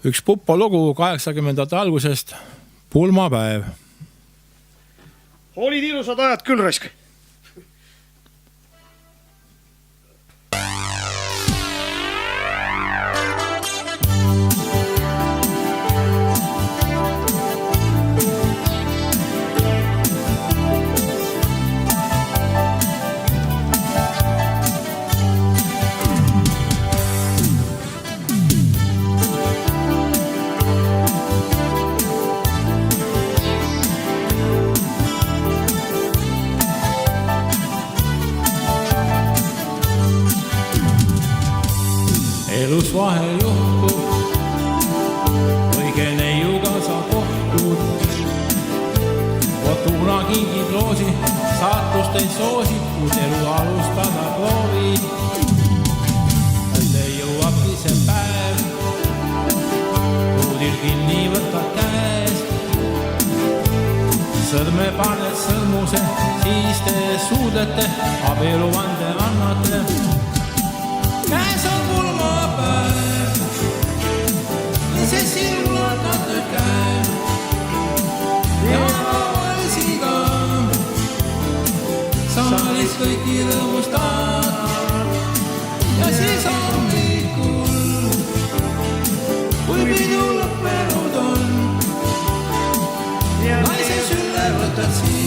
üks Pupo lugu 80ndate algusest, pulmapäev. Olid ilusad ajad küll, raisk. Elus vahel juhtub, õige neiuga sa kohtud. Fortuna kingib loosi, saatust ei soosi, kus elu alustada proovid. Kätte jõuabki see päev, ruudil kinni võtad käest. Sõrme paned sõrmuse, siis te suudlete, abielu vande annate. Käes on pulmapäev, see silulatate käe ja valsiga saalis kõiki rõõmustad ja siis hommikul, kui pidu lõppenud on, naise sülle võtad siin.